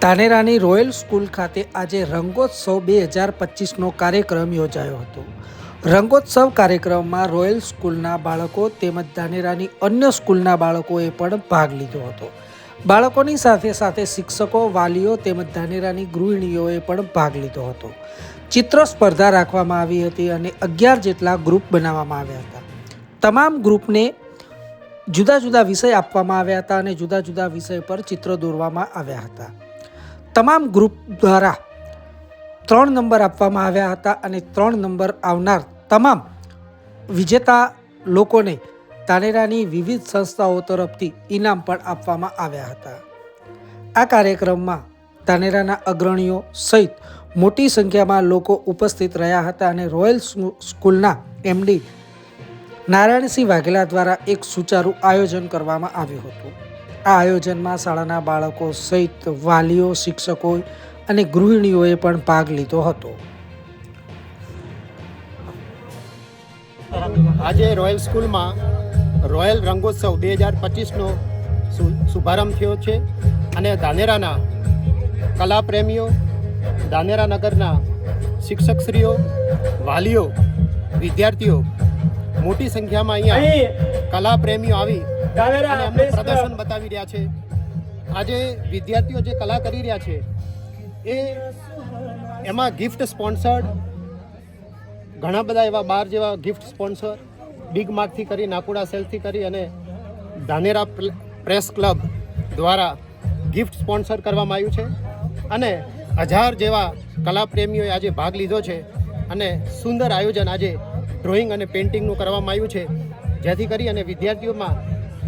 ધાનેરાની royal school ખાતે આજે રંગોત્સવ 2025નો કાર્યક્રમ યોજાયો હતો। રંગોત્સવ કાર્યક્રમમાં રોયલ સ્કૂલના બાળકો તેમજ ધાનેરાની અન્ય સ્કૂલના બાળકોએ પણ ભાગ લીધો હતો। બાળકોની સાથે સાથે શિક્ષકો, વાલીઓ તેમજ ધાનેરાની ગૃહિણીઓએ પણ ભાગ લીધો હતો। ચિત્ર સ્પર્ધા રાખવામાં આવી હતી અને 11 જેટલા ગ્રુપ બનાવવામાં આવ્યા હતા। તમામ ગ્રુપને જુદા જુદા વિષય આપવામાં આવ્યા હતા અને જુદા જુદા વિષય પર ચિત્ર દોરવામાં આવ્યા હતા। તમામ ગ્રુપ દ્વારા 3 નંબર આપવામાં આવ્યા હતા અને 3 નંબર આવનાર તમામ વિજેતા લોકોને ધાનેરાની વિવિધ સંસ્થાઓ તરફથી ઇનામ પણ આપવામાં આવ્યા હતા। આ કાર્યક્રમમાં ધાનેરાના અગ્રણીઓ સહિત મોટી સંખ્યામાં લોકો ઉપસ્થિત રહ્યા હતા અને રોયલ સ્કૂલના એમડી નારાયણસિંહ વાઘેલા દ્વારા એક સુચારું આયોજન કરવામાં આવ્યું હતું। આ આયોજનમાં શાળાના બાળકો સહિત વાલીઓ, શિક્ષકો અને ગૃહિણીઓએ પણ ભાગ લીધો હતો। આજે રોયલ સ્કૂલમાં રોયલ રંગોત્સવ 2025નો શુભારંભ થયો છે અને ધાનેરાના કલાપ્રેમીઓ, ધાનેરા નગરના શિક્ષકશ્રીઓ, વાલીઓ, વિદ્યાર્થીઓ મોટી સંખ્યામાં અહીંયા કલાપ્રેમીઓ આવી અને એમનું પ્રદર્શન બતાવી રહ્યા છે। આજે વિદ્યાર્થીઓ જે કલા કરી રહ્યા છે એમાં ગિફ્ટ સ્પોન્સર્ડ ઘણા બધા એવા 12 જેવા ગિફ્ટ સ્પોન્સર બિગ માર્ટથી કરી, નાકુડા સેલથી કરી અને ધાનેરા પ્રેસ ક્લબ દ્વારા ગિફ્ટ સ્પોન્સર કરવામાં આવ્યું છે અને 1000 જેવા કલાપ્રેમીઓએ આજે ભાગ લીધો છે અને સુંદર આયોજન આજે ડ્રોઈંગ અને પેઇન્ટિંગનું કરવામાં આવ્યું છે, જેથી કરી અને વિદ્યાર્થીઓમાં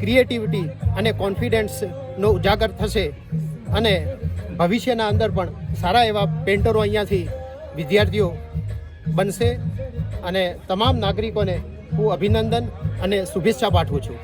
ક્રિએટિવિટી અને કોન્ફિડન્સનો ઉજાગર થશે અને ભવિષ્યના અંદર પણ સારા એવા પેઇન્ટરો અહીંયાથી વિદ્યાર્થીઓ બનશે અને તમામ નાગરિકોને હું અભિનંદન અને શુભેચ્છા પાઠવું છું।